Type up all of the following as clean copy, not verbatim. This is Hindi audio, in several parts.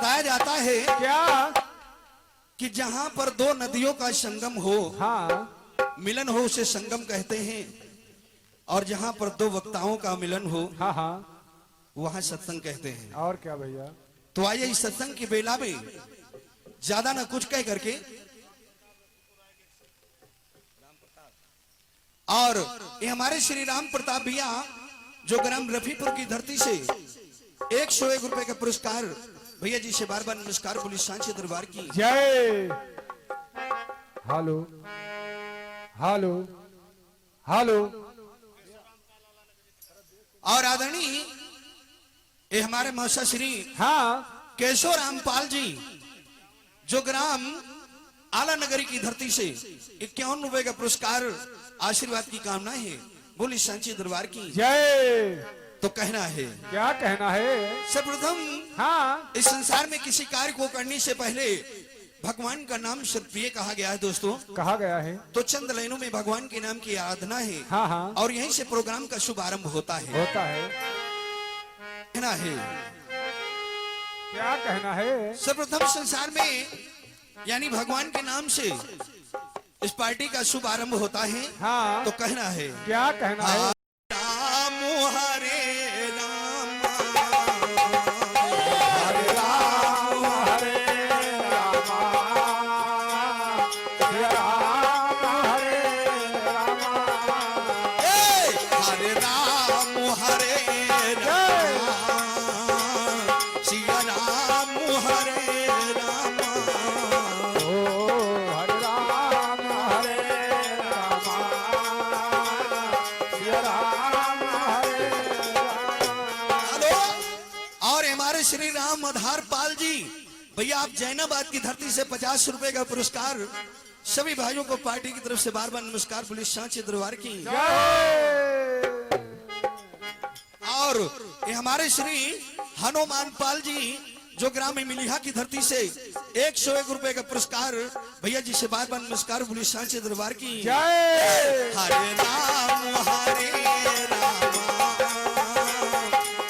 बताया जाता है क्या? कि जहां पर दो नदियों का संगम हो, हाँ मिलन हो, उसे संगम कहते हैं। और जहां पर दो वक्ताओं का मिलन हो, हाँ हाँ, वहां सत्संग कहते हैं। और क्या भैया? तो आइए इस सत्संग की बेला में ज्यादा ना कुछ कह करके और ये हमारे श्री राम प्रताप भैया जो ग्राम रफीपुर की धरती से 101 रुपए का पुरस्कार, भैया जी से बार बार नमस्कार, पुलिस सांची दरबार की जय। Hello hello hello. और आदरणीय ये हमारे मौसा श्री हाँ केशव रामपाल जी जो ग्राम आला नगरी की धरती से 51 रुपए का पुरस्कार, आशीर्वाद की कामना है, बोली सांची दरबार की जय। तो कहना है, क्या कहना है? सर्वप्रथम हाँ इस संसार में किसी कार्य को करने से पहले भगवान का नाम सर्वप्रिय कहा गया है दोस्तों। कहा गया है। तो चंद लाइनों में भगवान के नाम की आराधना है। हाँ हाँ, और यहीं से प्रोग्राम का शुभारंभ होता है। होता है। कहना है, क्या कहना है? सर्वप्रथम संसार में यानी भगवान के नाम से इस पार्टी का शुभारंभ होता है। हाँ तो कहना है, क्या कहना है? राम हरे राम हरे राम हरे राम, हरे राम हरे राम, हरे राम हरे राम, सिया राम हरे राम। ओ हरे राम हरे राम, हरे राम हरे राम। हेलो। और हमारे श्री राम आधार पाल जी भैया, आप जैनाबाद की धरती से 50 रुपए का पुरस्कार, सभी भाइयों को पार्टी की तरफ से बार बार नमस्कार, पुलिस सांची दरबार की। जय। और ये हमारे श्री हनुमान पाल जी जो ग्राम मिलिहा की धरती से 101 रुपए का पुरस्कार, भैया जी से बार बार नमस्कार, पुलिस सांची दरबार की। जय। हरे राम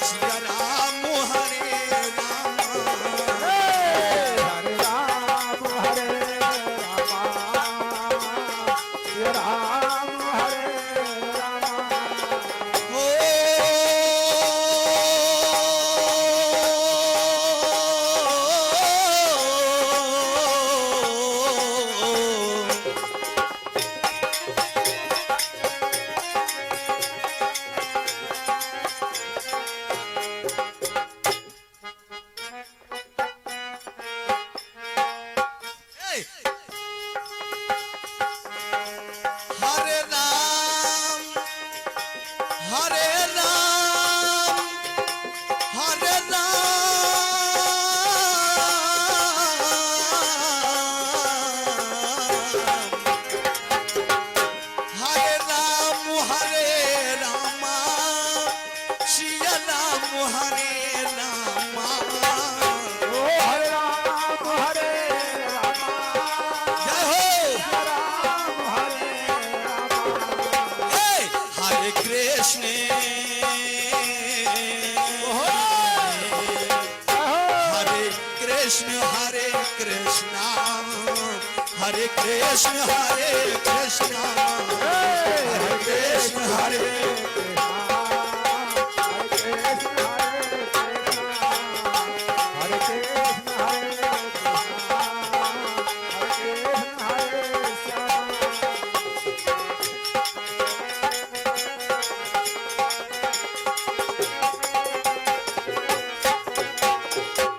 सिया राम हरे राम। हरे राम हरे राम, हरे राम हरे राम। हरे राम हरे राम हरे राम हरे राम सिया राम हरे राम। ओ हरे राम हरे राम, जय हो। राम हरे राम। हरे कृष्ण हरे कृष्ण हरे कृष्ण हरे कृष्ण हरे कृष्ण हरे कृष्ण हरे।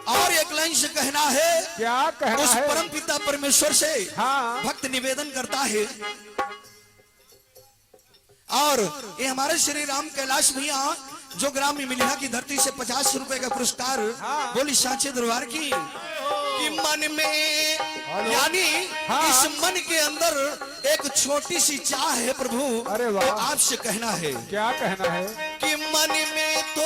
और एक लाइन से कहना है, क्या कहना उस है? परम पिता परमेश्वर से हाँ भक्त निवेदन करता है। और ये हमारे श्री राम कैलाश भैया जो ग्राम मिलिहा की धरती से 50 रुपए का पुरस्कार, हाँ। बोली सांची दरबार की। कि मन में यानी हाँ। इस मन के अंदर एक छोटी सी चाह है प्रभु। अरे वाह। तो आपसे कहना है क्या कहना है? कि मन में तो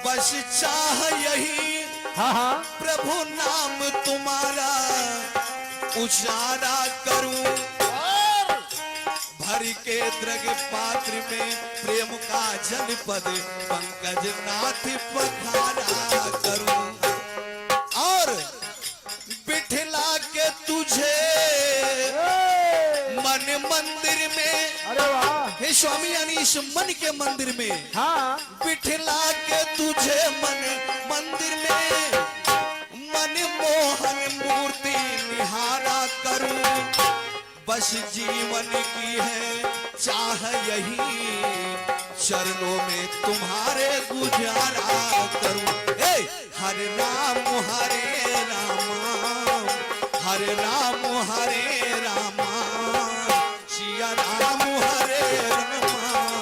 बस चाह यही हाँ हाँ, प्रभु नाम तुम्हारा उजाला करूं, हरि के द्रग पात्र में प्रेम का जनपद पंकज नाथ पखारा करूं और बिठला के तुझे मन मंदिर में। अरे वाह। हे स्वामी यानी इस मन के मंदिर में हाँ। बिठला के तुझे मन मंदिर में मन मोहन मूर्ति निहारा करूं बस जीवन की है चाह यही चरणों में तुम्हारे गुजारा करूं। हरे राम हरे राम हरे राम सिया राम हरे राम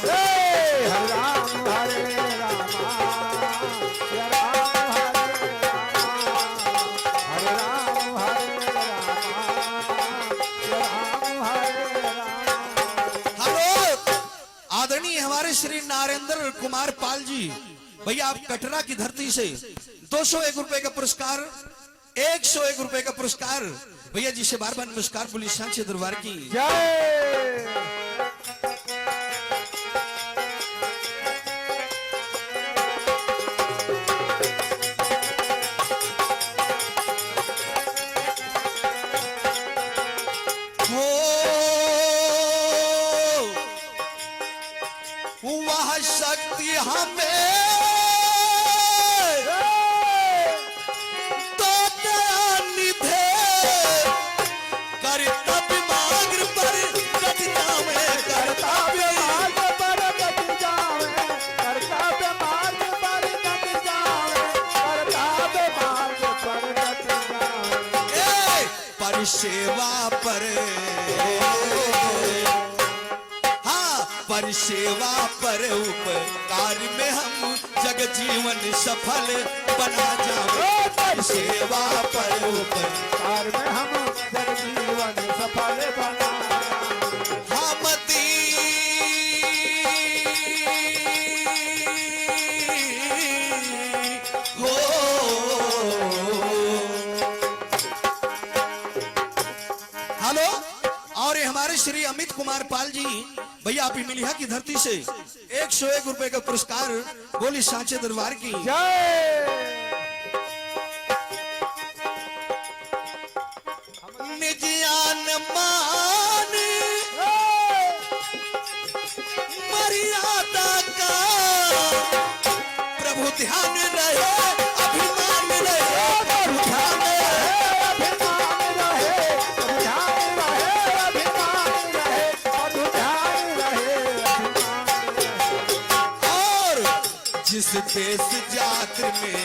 हरे राम हरे राम सिया राम हरे राम हरे राम सिया राम हरे राम। हेलो आदरणीय हमारे श्री नरेंद्र कुमार पाल जी भैया आप कटरा की धरती से 201 रुपए का पुरस्कार 101 रुपए का पुरस्कार भैया जी से बार बार नमस्कार पुलिस सांचे दरबार की जय। हो वह शक्ति हमें सेवा पर हाँ पर सेवा पर उपकार में हम जग जीवन सफल बना जाओ पर सेवा पर उपकार में हम जग जीवन सफल बना श्री अमित कुमार पाल जी भैया आप मिलिया की धरती से 101 रुपए का पुरस्कार बोली सांचे दरबार की जय। निजान मान मर्यादा का प्रभु ध्यान रहे अभिमान रहे प्रभु ध्यान जिस देश जात्र में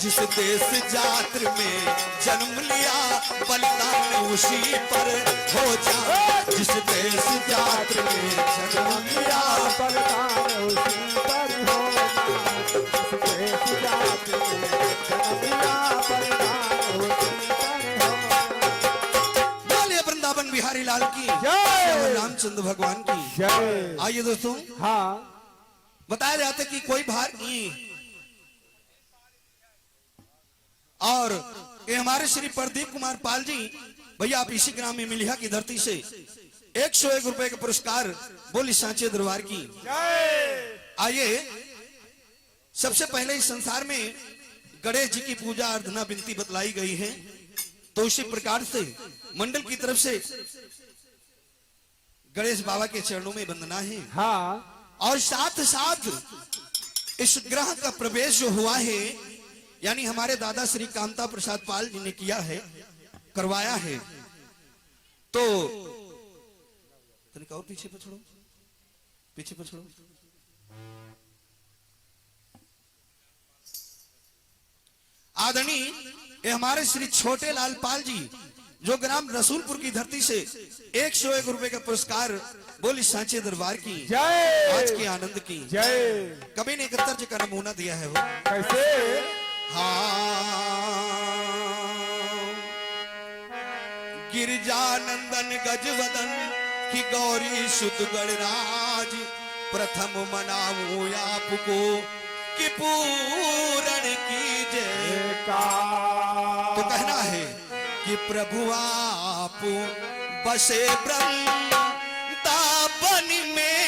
जिस देश जात्र में जन्म लिया बलिदान उसी पर हो जा जिस देश जात्र में जन्म लिया बलिदान उसी पर हो जिस देश जात्र में जन्म लिया बलिदान उसी पर हो। बोलिए वृंदावन बिहारी लाल की जय। रामचंद्र भगवान की जय। आइए दोस्तों हाँ बताया जाता कि कोई भार नहीं और ये हमारे श्री प्रदीप कुमार पाल जी भैया आप इसी ग्राम में मिलिया की धरती से 101 रुपए का पुरस्कार बोली सांचे दरबार की आइए सबसे पहले इस संसार में गणेश जी की पूजा अर्चना विनती बतलाई गई है तो उसी प्रकार से मंडल की तरफ से गणेश बाबा के चरणों में वंदना है। हाँ और साथ साथ इस ग्रह का प्रवेश जो हुआ है यानी हमारे दादा श्री कामता प्रसाद पाल जी ने किया है करवाया है तो तनिक और पीछे पर छोड़ो पीछे पर छोड़ो आदरणीय ये हमारे श्री छोटे लाल पाल जी जो ग्राम रसूलपुर की धरती से 101 रुपए का पुरस्कार बोली सांचे दरबार की जय। आज के आनंद की जय। कभी ने 71 का नमूना दिया है वो कैसे गिरजानंदन गजवदन की गौरी सुत गणराज प्रथम मनाऊं आपको कि पूरण कीजिए तो कहना है कि प्रभु आप बसे वृंदावन में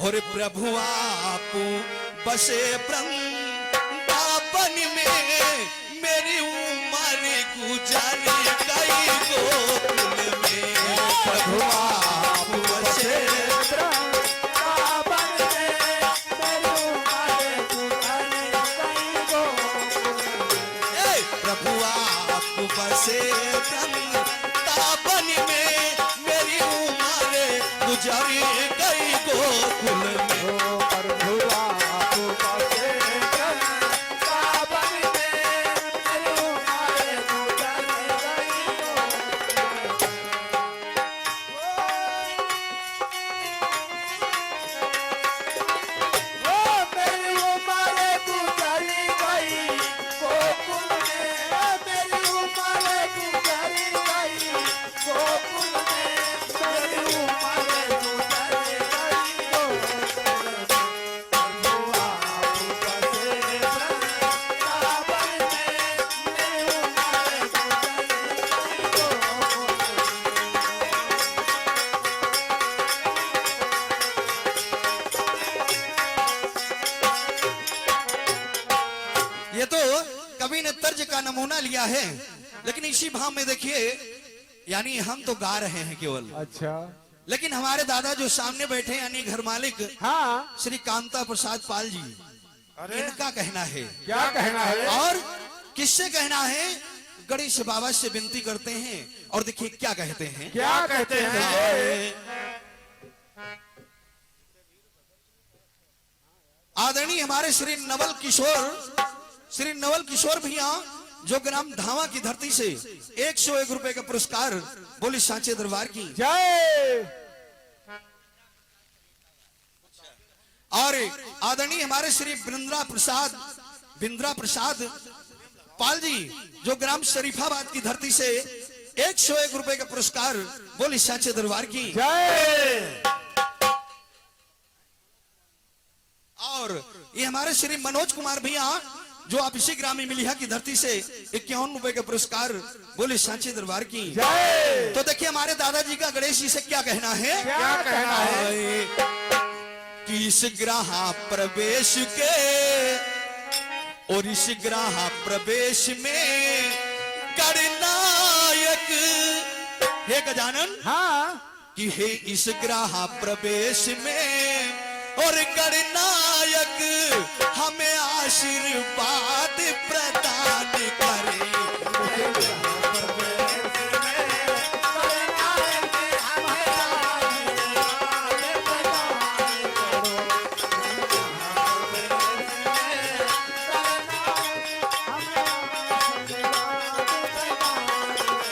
और प्रभु आप बसे वृंदावन में मेरी उम्र गुजर गई गोकुल में प्रभु आप बसे प्रभु आप बसे वृंदावन में मेरी उम्र गुजर गई गोकुल में ये तो कवि ने तर्ज का नमूना लिया है, लेकिन इसी भाव में देखिए, यानी हम तो गा रहे हैं केवल, अच्छा, लेकिन हमारे दादा जो सामने बैठे यानी घर मालिक हाँ, श्री कांता प्रसाद पाल जी, इनका कहना है। क्या कहना है? और किससे कहना है? गणेश बाबा से विनती करते हैं और देखिए क्या कहते हैं। क्या कहते हैं? आदरणीय हमारे श्री नवल किशोर भैया जो ग्राम धावा की धरती से 101 रुपए का पुरस्कार बोली सांचे दरबार की जय। और आदरणीय हमारे श्री बिंद्रा प्रसाद पाल जी जो ग्राम शरीफाबाद की धरती से 101 रुपए का पुरस्कार बोली सांचे दरबार की जय। और ये हमारे श्री मनोज कुमार भैया जो आप इसी ग्राम मिलिया की धरती से 51 रुपए का पुरस्कार बोले सांचे दरबार की जय। तो देखिए हमारे दादाजी का गणेश जी से क्या कहना है। क्या कहना है? कि इस ग्राह प्रवेश के और इस ग्राह प्रवेश में गणनायक हे गजानन, हाँ, कि हे इस ग्राह प्रवेश में और गणनायक हमें आशीर्वाद प्रदान करे।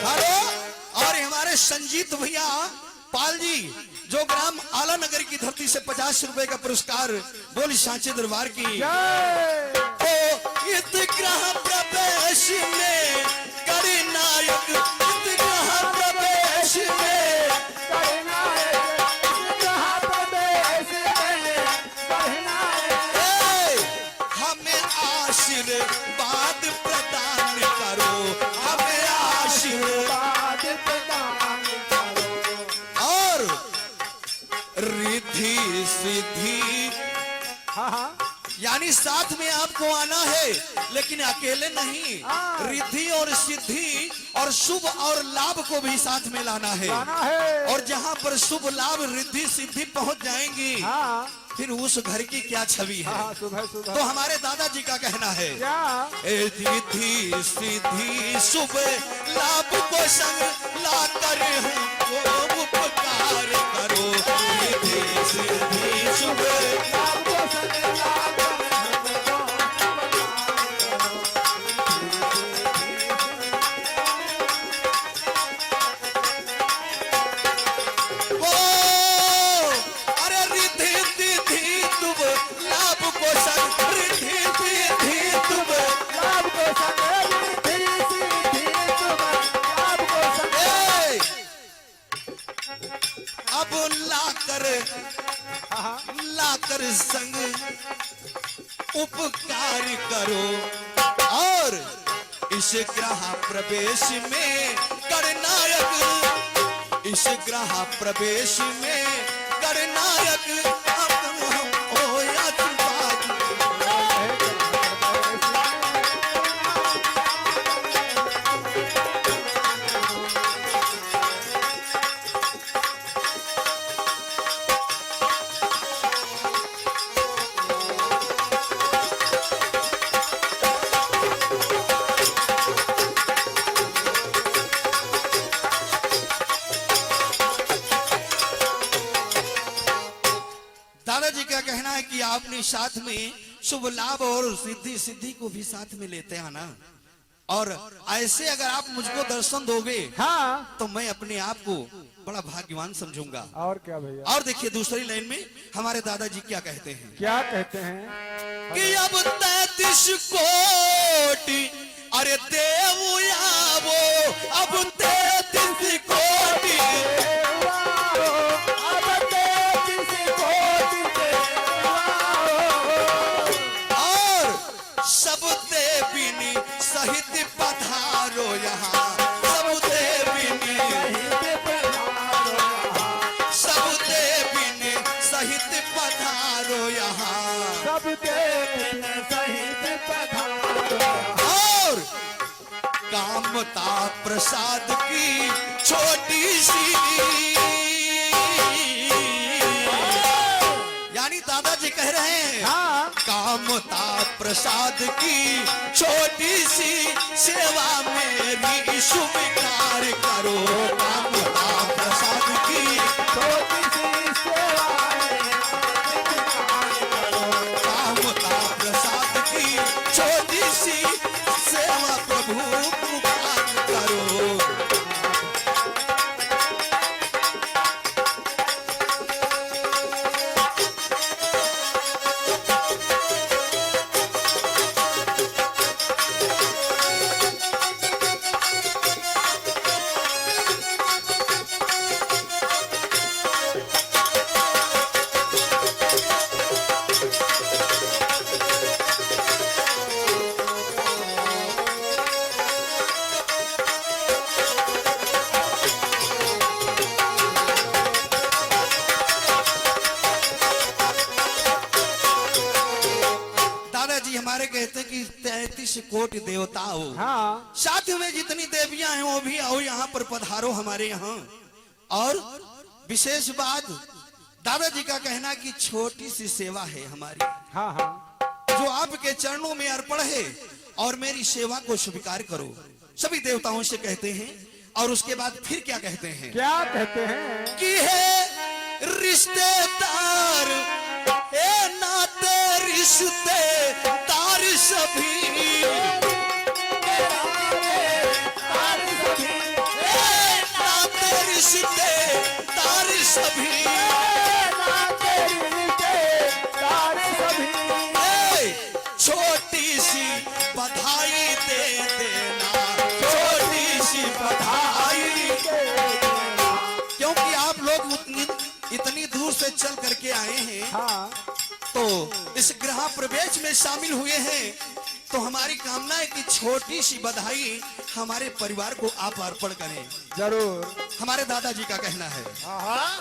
हेलो, और हमारे संजीत भैया पाल जी जो ग्राम आला नगर की धरती से 50 रुपए का पुरस्कार बोली सांचे दरबार की तो इस ग्रह प्रवेश में गणनायक, इस ग्रह प्रवेश में हमें आशीर्वाद प्रदान करो, हमें आशीर्वाद और रिद्धि सिद्धि, हाँ, हाँ, यानी साथ में आपको आना है लेकिन अकेले नहीं, रिद्धि और सिद्धि और शुभ और लाभ को भी साथ में लाना है। गाना है। और जहाँ पर शुभ लाभ रिद्धि सिद्धि पहुंच जाएंगी हाँ, फिर उस घर की क्या छवि है। हाँ, सुबह सुबह तो हमारे दादाजी का कहना है क्या? रिद्धि सिद्धि शुभ लाभ को संग ला कर हमको उपकार करो, रिद्धि सिद्धि शुभ लाकर संग उपकार करो और इस ग्रह प्रवेश में गणनायक, इस ग्रह प्रवेश में गणनायक हम हो या तुम। दादाजी का कहना है कि आपने साथ में शुभ लाभ और सिद्धि सिद्धि को भी साथ में लेते आना, और ऐसे अगर आप मुझको दर्शन दोगे हाँ। तो मैं अपने आप को बड़ा भाग्यवान समझूंगा। और क्या भैया? और देखिए दूसरी लाइन में हमारे दादाजी क्या कहते हैं क्या कहते हैं? कि अब 33 कोटि अरे देव आवो, अब 33 कोटि और सब देविनी सहित पधारो यहाँ, सब देविनी, सब देविनी सहित पधारो यहाँ, और कामता प्रसाद की छोटी सी, यानी दादाजी कह रहे हैं हाँ। कामता प्रसाद की छोटी सी सेवा मेरी स्वीकार करो, कामता प्रसाद की छोटी सी सेवा कामता प्रसाद की छोटी सी सेवा प्रभु पुकार करो। दादाजी हमारे कहते हैं कि 33 कोटि देवता हो, हाँ। साथ में जितनी देवियां हैं वो भी आओ यहाँ पर पधारो हमारे यहाँ। और विशेष बात दादाजी का कहना कि छोटी सी सेवा है हमारी, हाँ हाँ। जो आपके चरणों में अर्पण है, और मेरी सेवा को स्वीकार करो, सभी देवताओं से कहते हैं। और उसके बाद फिर क्या कहते हैं क्या कहते हैं? कि है रिश्तेदार, ए नाते रिश्तेदार सभी, ए नाते रिश्तेदार सभी, ए छोटी सी बधाई दे देना, छोटी सी बधाई, क्योंकि आप लोग इतनी दूर से चल करके आए हैं, हाँ। तो इस गृह प्रवेश में शामिल हुए हैं, तो हमारी कामना है कि छोटी सी बधाई हमारे परिवार को आप अर्पण करें। जरूर। हमारे दादाजी का कहना है हाँ हाँ।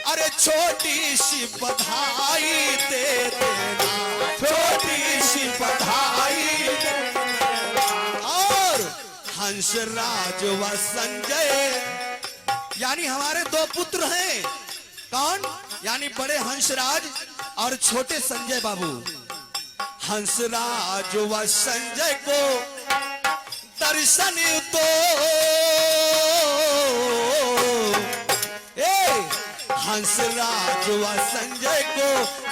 अरे छोटी सी बधाई दे देना, छोटी सी बधाई दे देना। और हंसराज व संजय, यानी हमारे दो पुत्र हैं, कौन? यानी बड़े हंसराज और छोटे संजय बाबू। हंसराज व संजय को दर्शन दो, हंसराज व संजय को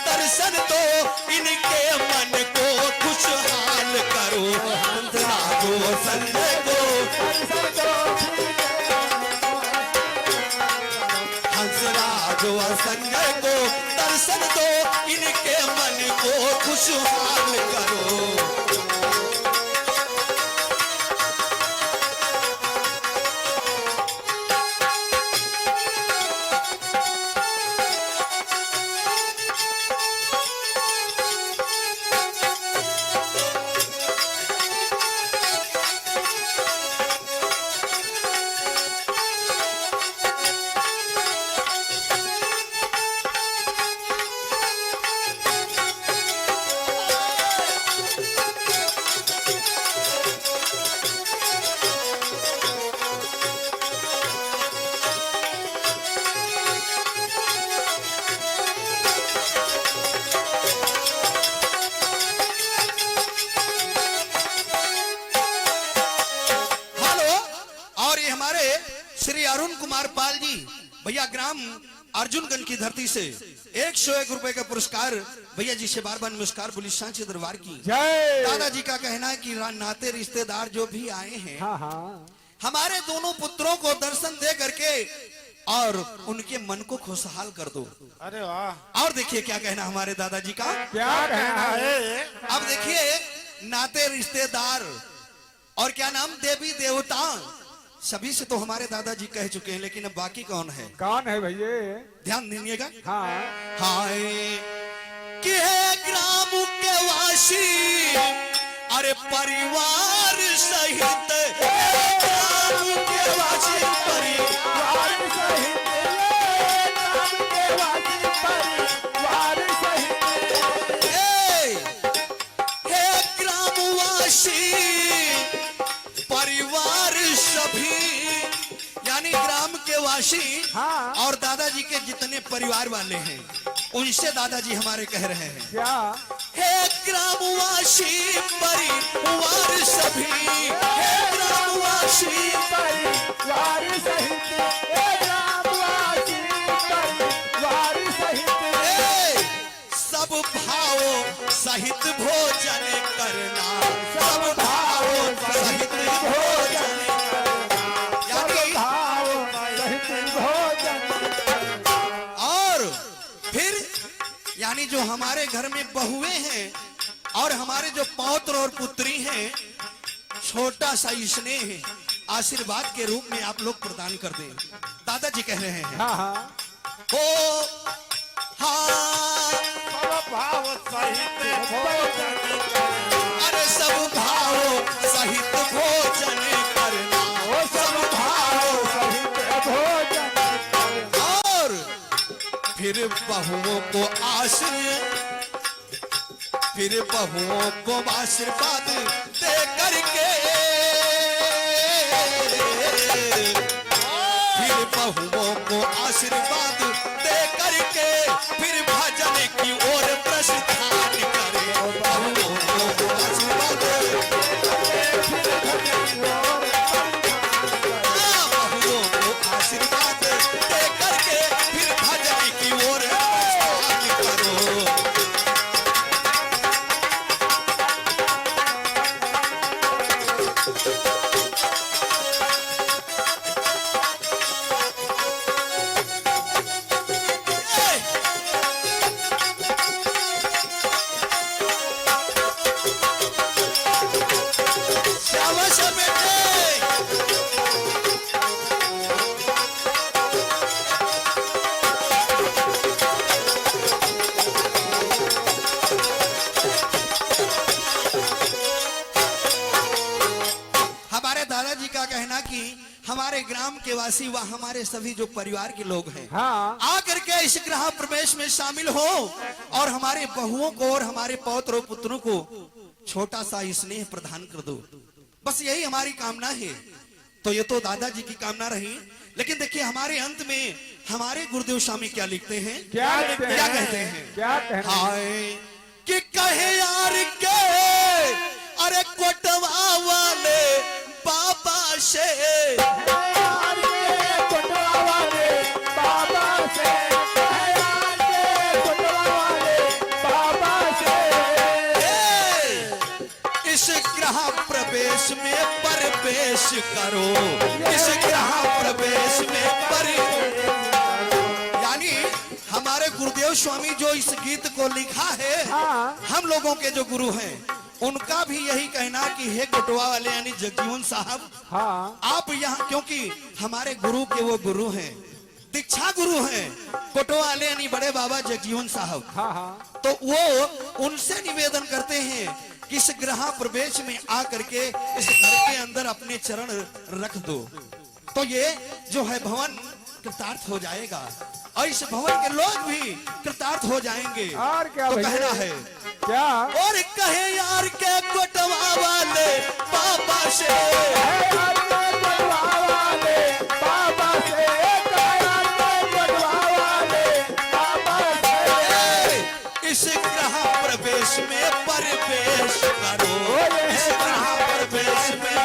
दर्शन दो, इनके मन को खुशहाल करो, हंसराज व संजय को, हंसराज व संजय को दर्शन दो, इनके मन को खुशहाल करो। भैया ग्राम अर्जुनगंज की धरती से 101 रुपए का पुरस्कार भैया जी से बार बार नमस्कार बोली सांची दरबार की जय। दादाजी का कहना है कि नाते रिश्तेदार जो भी आए हैं हाँ हाँ हमारे दोनों पुत्रों को दर्शन दे करके और उनके मन को खुशहाल कर दो। अरे वाह। और देखिए क्या कहना हमारे दादाजी का। क्या कहना है? अब देखिए नाते रिश्तेदार और क्या नाम देवी देवता सभी से तो हमारे दादाजी कह चुके हैं, लेकिन अब बाकी कौन है? कौन है भैया? ध्यान दीजिएगा। हाँ हाय कि है ग्राम के वासी अरे परिवार सहित ग्राम के वासी परिवार सहित ग्राम के वासी परिवार सहित हे ग्रामवासी परिवार सभी यानी ग्राम के वासी हाँ। और दादाजी के जितने परिवार वाले हैं उनसे दादाजी हमारे कह रहे हैं क्या? हे ग्रामवासी परिवार सभी हे ग्रामवासी परिवार सहित ग्रामवासी परिवार सहित सब भाव सहित भोजन करना सब भाव सहित भोजन यानी भाव सहित भोजन। और फिर यानी जो हमारे घर में बहुएं हैं और हमारे जो पौत्र और पुत्री हैं छोटा सा स्नेह आशीर्वाद के रूप में आप लोग प्रदान कर दें। दादाजी कह रहे हैं हाँ हाँ ओ हाँ सब भाव सहित भोजन अरे सब भाव सहित भोजन करना वो सब भाव सहित भोजन। और फिर बहुओं को आशीर्वाद दे करके फिर बहुओं को आशीर्वाद दे करके फिर भजन की ओर प्रस्थान करे बहुओं को आशीर्वाद बहुओं को आशीर्वाद दे करके फिर भजन की ओर प्रस्थान करो। शाबाश बेटे हमारे दादाजी का कहना कि हमारे ग्राम के वासी व हमारे सभी जो परिवार के लोग हैं हाँ आकर के इस गृह प्रवेश में शामिल हो और हमारे बहुओं को और हमारे पौत्र और पुत्रों को छोटा सा स्नेह प्रदान कर दो। बस यही हमारी कामना है। तो ये तो दादाजी की कामना रही, लेकिन देखिए हमारे अंत में हमारे गुरुदेव स्वामी क्या लिखते हैं? क्या लिखते हैं? क्या कहते हैं? क्या कहते हैं? हाय कि कहे यार के अरे कोटवा वाले बाबा से यार के कोटवा वाले बाबा से यार के कोटवा वाले बाबा से इस ग्रह प्रवेश में प्रवेश करो इस ग्रह प्रवेश में यानी हमारे गुरुदेव स्वामी जो इस गीत को लिखा है हाँ। हम लोगों के जो गुरु हैं उनका भी यही कहना कि हे कोटवा वाले यानी जगजीवन साहब हाँ आप यहाँ क्योंकि हमारे गुरु के वो गुरु हैं दीक्षा गुरु हैं कोटवा वाले यानी बड़े बाबा जगजीवन साहब हाँ हाँ तो वो उनसे निवेदन करते हैं कि इस गृह प्रवेश में आकर के इस घर के अंदर अपने चरण रख दो तो ये जो है भवन कृतार्थ हो जाएगा और इस भवन के लोग भी कृतार्थ हो जाएंगे। और क्या तो भैया? कहना है क्या? और कहे यार के कोटवा वाले बाबा से यार के कोटवा वाले बाबा से यार के कोटवा वाले बाबा से इस गृह प्रवेश में प्रवेश करो इस गृह प्रवेश में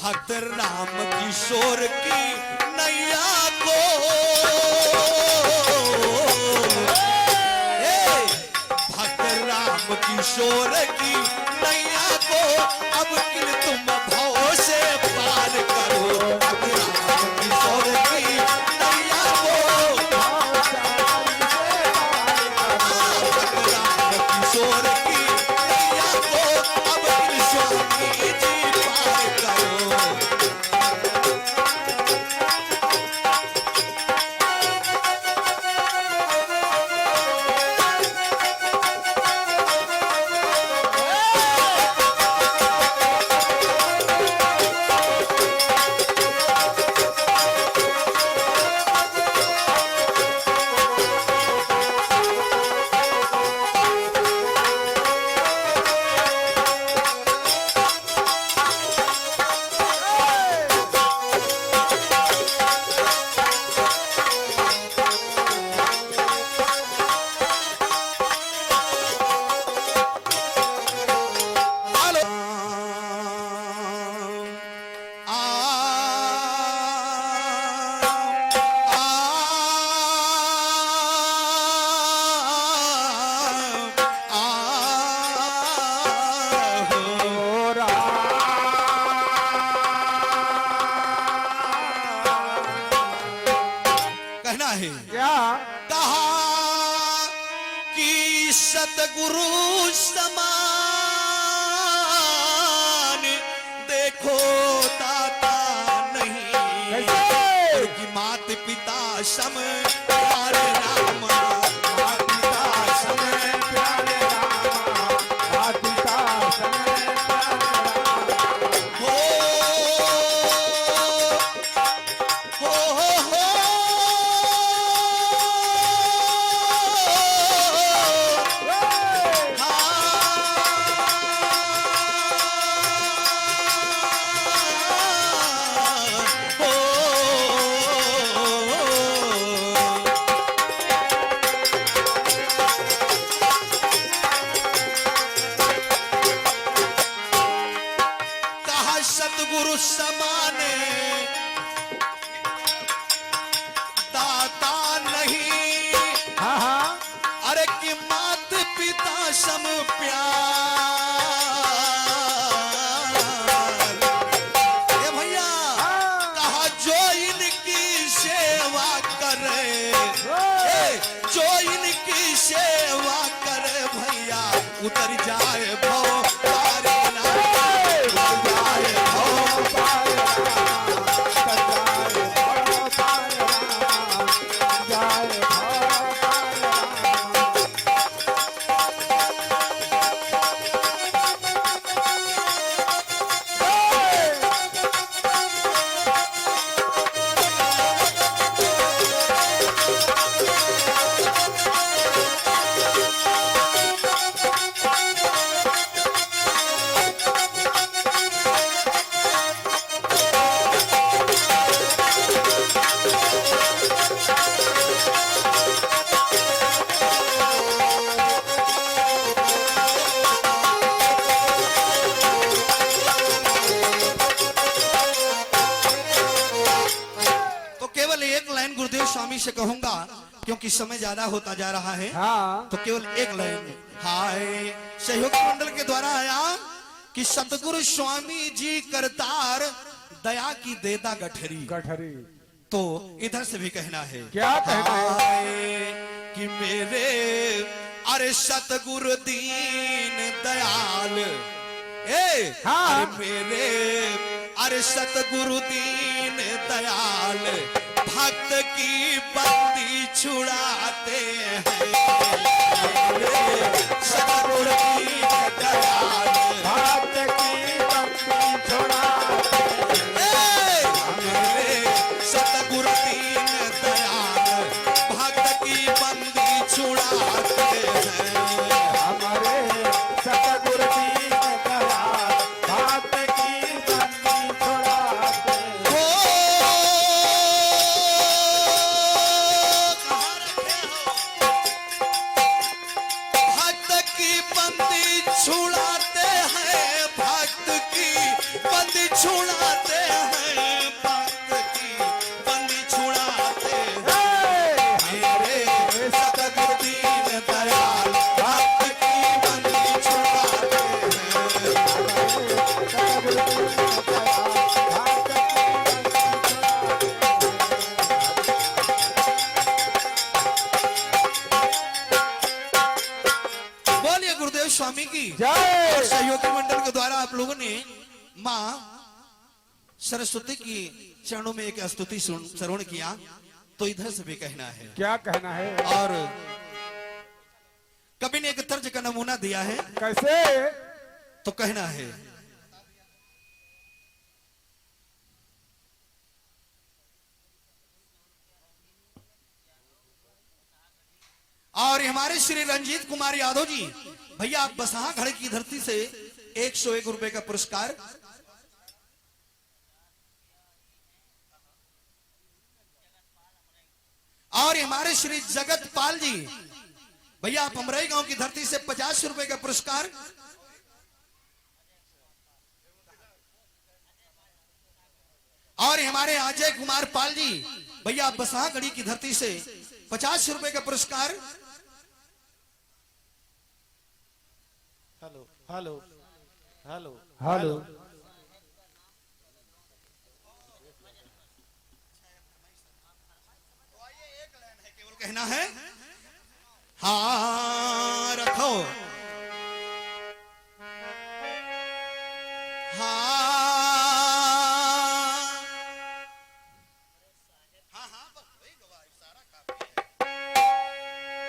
भक्त राम किशोर की नैया को भक्त राम किशोर की नैया को अब किन तुम भाव से पार करो भक्त राम किशोर की नैया को भक्त राम किशोर की नैया को अब किन स्वामी जी पार करो कहना है क्या कहा कि सतगुरु समान देखो दाता नहीं कैसे कि मात पिता सम प्यारे राम मात पिता सम प्यारे रामा माता समय हो हो हो हो कहा सतगुरु समाने दाता नहीं हाँ हाँ अरे कि मात पिता सम प्यार ये भैया कहा जो इनकी सेवा करे जो इनकी सेवा करे भैया उतर जाए भव पारे ना उतर जाए भव तो केवल एक लाइन गुरुदेव स्वामी से कहूंगा क्योंकि समय ज्यादा होता जा रहा है हाँ तो केवल एक लाइन हाय सहयोगी मंडल के द्वारा आया कि सतगुरु स्वामी जी करतार दया की देता गठरी गठरी तो इधर से भी कहना है क्या कहना है? हाय कि मेरे अरे सतगुरु दीन दयाल हाँ। अरे मेरे अरे सतगुरु दीन दयाल भक्त की बंदी छुड़ाते हैं मेरे सतगुरु दीन दयाल भक्त की बंदी छुड़ाते मेरे सतगुरु दीन दयाल भक्त की बंदी छुड़ाते हैं हमारे सतगुरु दीन दयाल भक्त की बंदी छुड़ाते हो कहाँ रखे हो भक्त की बंदी छुड़ाते हैं सरस्वती की चरणों में एक स्तुति श्रवण किया तो इधर से भी कहना है। क्या कहना है? और कवि ने एक तर्ज का नमूना दिया है, कैसे? तो कहना है। और हमारे श्री रंजीत कुमार यादव जी भैया, आप बसहा घड़े की धरती से 101 रुपए का पुरस्कार। और हमारे श्री जगत पाल जी भैया, आप अमरई गांव की धरती से 50 रुपए का पुरस्कार। और हमारे अजय कुमार पाल जी भैया, आप बसहा घड़ी की धरती से 50 रुपए का पुरस्कार। Hello hello hello hello. केवल कहना है हाँ रखो,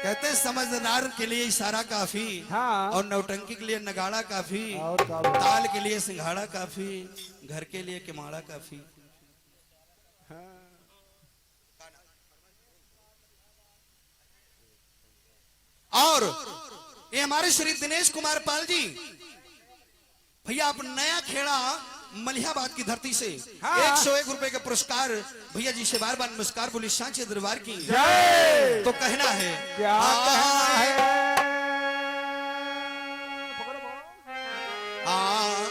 कहते समझदार के लिए इशारा काफी, हाँ। और नौटंकी के लिए नगाड़ा काफी, और क्या बोले? ताल के लिए सिंघाड़ा काफी, घर के लिए किमाड़ा काफी। और ये हमारे श्री दिनेश कुमार पाल जी भैया, आप नया खेड़ा मलिहाबाद की धरती से हाँ। 101 रुपए का पुरस्कार भैया जी से बार बार नमस्कार बोली सांचे दरबार की। जय। तो कहना है क्या कहना है? हाँ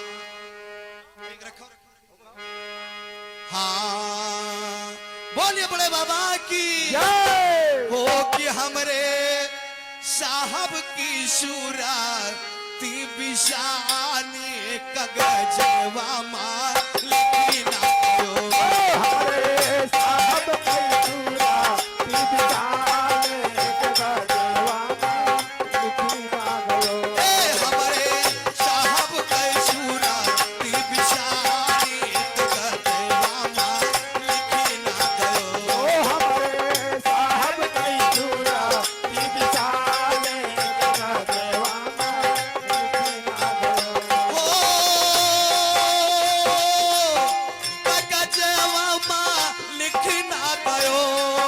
हाँ बोलिए बड़े बाबा की जय। हो कि हमरे साहब की सूरती बिशानी कगजवा मार लिखना जो। हमारे साहब की सूरती बिशानी कगजवा मार लिखना जो। हमारे साहब की सूरती बिशानी कगजवा मार लिखना जो। हमारे साहब की सूरती बिशानी कगजवा मार लिखना जो।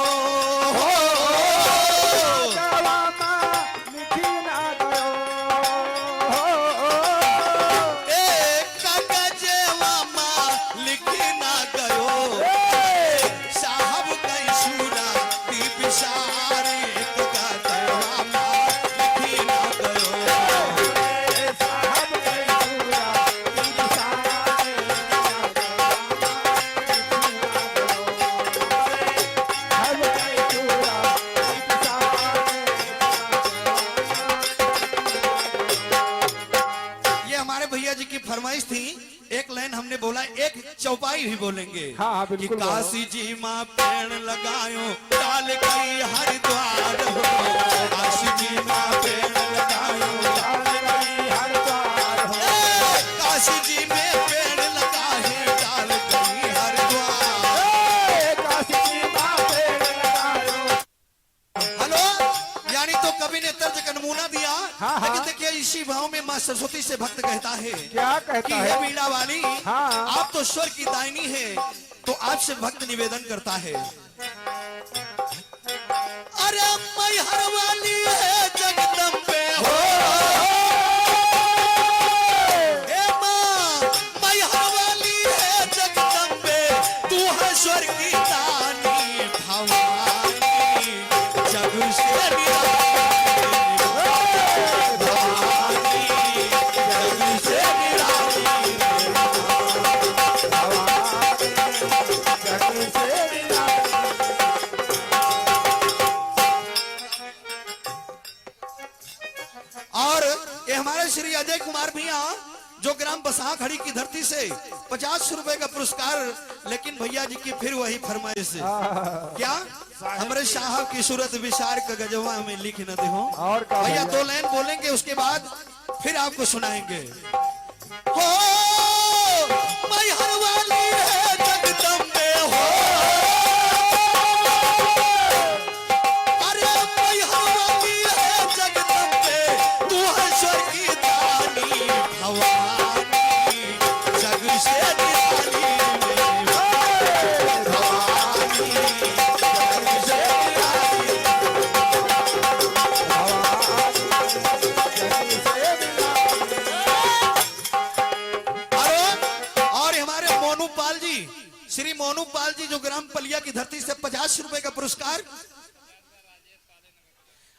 लिखना गयो लिखना गयो साहब कई सूरा ती बिसारे लिखना गयो। ये हमारे भैया जी की फरमाइश थी, एक लाइन हमने बोला, एक चौपाई भी बोलेंगे। हाँ, हाँ, कि बिल्कुल काशी जी माँ पेड़ लगायो डाल गई हरिद्वार हो। काशी जी माँ पेड़ लगायो काशी जी में पेड़ लगाए डाल गई हरिद्वार। हेलो, यानी तो कवि ने तर्ज का नमूना दिया। हाँ, हाँ। लेकिन देखिए इसी भाव में माँ सरस्वती से भक्त कहता है क्या कि कहता हे है? वीणा वाली, हाँ। आप तो स्वर की दायनी है, तो आपसे भक्त निवेदन करता है। अरे मैहर वाली है जगदम्बे हो, हे माँ मैहर वाली है जगदम्बे, तू है स्वर की दानी भवानी जग से निराली। और ये हमारे श्री अजय कुमार भैया जो ग्राम बसहा खड़ी की धरती से 50 रुपए का पुरस्कार। लेकिन भैया जी की फिर वही फरमाइश है, क्या हमारे साहब की सूरत विशार का गजवा में लिख न दे। और क्या भैया भैया? 2 लाइन बोलेंगे, उसके बाद फिर आपको सुनाएंगे। हो मैहर वाली है पाल जी, श्री मोनू पाल जी जो ग्राम पलिया की धरती से 50 रुपए का पुरस्कार,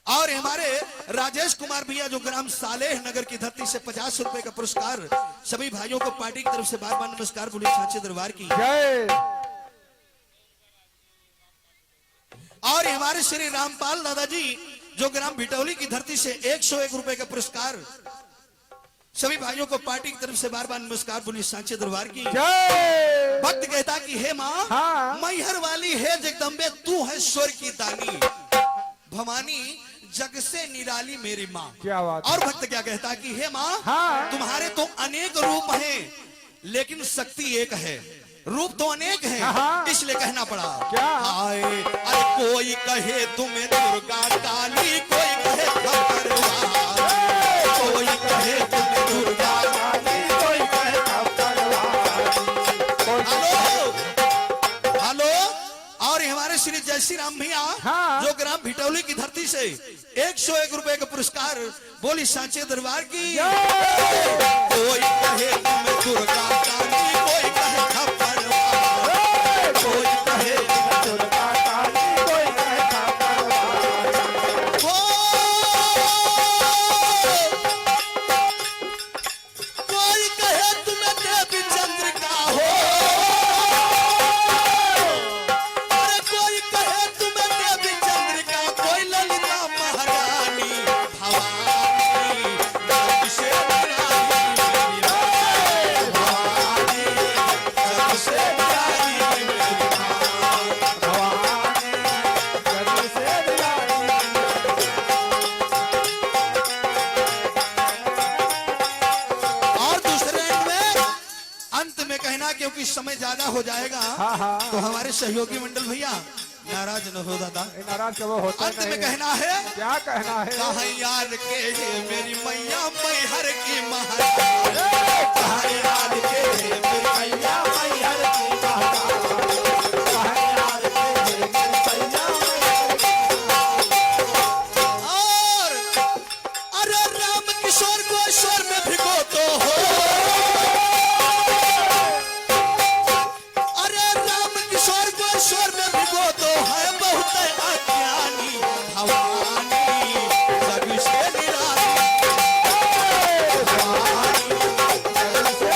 और हमारे राजेश कुमार भैया जो ग्राम सालेह नगर की धरती से 50 रुपए का पुरस्कार। सभी भाइयों को पार्टी की तरफ से बार बार नमस्कार, बोले सांचे दरबार की। जय। और हमारे श्री रामपाल दादाजी जो ग्राम भिटौली की धरती से 101 रुपए का पुरस्कार। सभी भाइयों को पार्टी की तरफ से बार बार नमस्कार, बोली सांचे दरबार की। जय। भक्त कहता कि हे माँ, हाँ। मैहर वाली है जगदम्बे, तू है स्वर की दानी, भवानी जग से निराली मेरी माँ। क्या बात है। और भक्त क्या कहता कि हे माँ, हाँ। तुम्हारे तो अनेक रूप हैं लेकिन शक्ति एक है। रूप तो अनेक हैं, हाँ। इसलिए कहना पड़ा क्या? हाय, अरे कोई कहे तुम्हें दुर्गा काली, कोई कहे खबरवाली, कोई कहे तुम्हें दुर्गा काली, कोई कहे खबरवाली, कोई हेलो हेलो। और हमारे श्री जयश्री राम भैया हाँ। जो ग्राम भिटौली की धरती से 101 रुपए का पुरस्कार, बोली सांचे दरबार की। कोई कहे तुम्हें दुर्गा काली, कोई कहे खबरवाली, कोई कहे तुम्हें दुर्गा काली, कोई कहे खबरवाली। कोई कहे तुम्हें देवी चंद्रिका हो, अरे कोई कहे तुम्हें देवी चंद्रिका, कोई ललिता महारानी भवानी जग से निराली मेरी भवानी, जग से निराली मेरी भवानी जग से निराली। और दूसरे में अंत में कहना, क्योंकि समय ज्यादा हो जाएगा, हाँ, हाँ। तो हमारे सहयोगी मंडल भैया नाराज न हो दादा। ये नाराज कब होता अंत में नहीं है। कहना है, क्या कहना है। कहाँ यार के है मेरी मैया मैहर की महारानी, कहाँ यार के है मेरी मैया मैहर की महारानी। कहे यार के हे मैया और अरे राम किशोर को स्वर में भिगो तो हो, अरे राम किशोर को स्वर में भिगो तो है बहुत अज्ञानी भवानी जग से निराली, भवानी जग से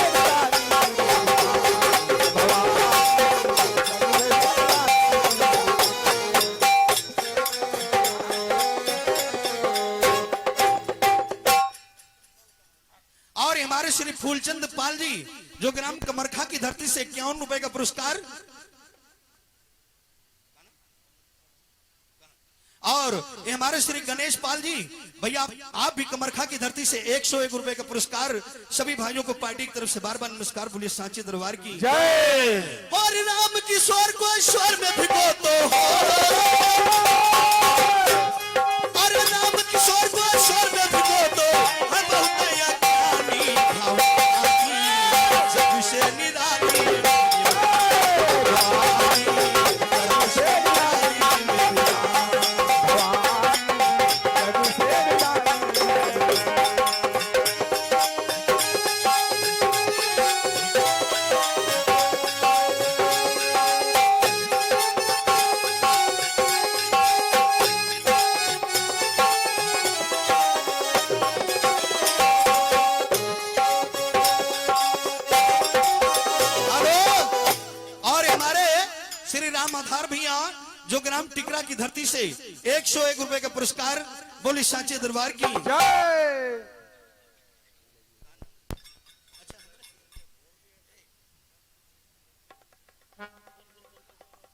और हमारे श्री फूलचंद पाल जी जो ग्राम कमरखा की धरती से 51 रुपए का पुरस्कार। और ये हमारे श्री गणेश पाल जी भैया, आप भी कमरखा की धरती से 101 रुपए का पुरस्कार। सभी भाइयों को पार्टी की तरफ से बार बार नमस्कार, बोलिए सांचे दरबार की। जय। और राम किशोर को स्वर में भिगो तो हो, और राम किशोर को स्वर में भिगो तो है बहुत अज्ञानी भवानी जग से निराली भवानी, जग से निराली मेरी जग से निराली। श्री राम आधार भैया जो ग्राम टिकरा की धरती से 101 रुपए का पुरस्कार, बोली सांचे दरबार की। जय।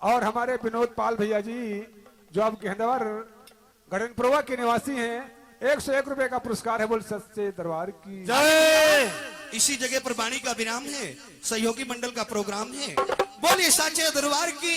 और हमारे विनोद पाल भैया जी जो अब गेंदवर गढ़नपुरवा के निवासी हैं, 101 रुपए का पुरस्कार है, बोल सच्चे दरबार की। जय। इसी जगह पर वाणी का विराम है, सहयोगी मंडल का प्रोग्राम है, बोलिए सांचे दरबार की।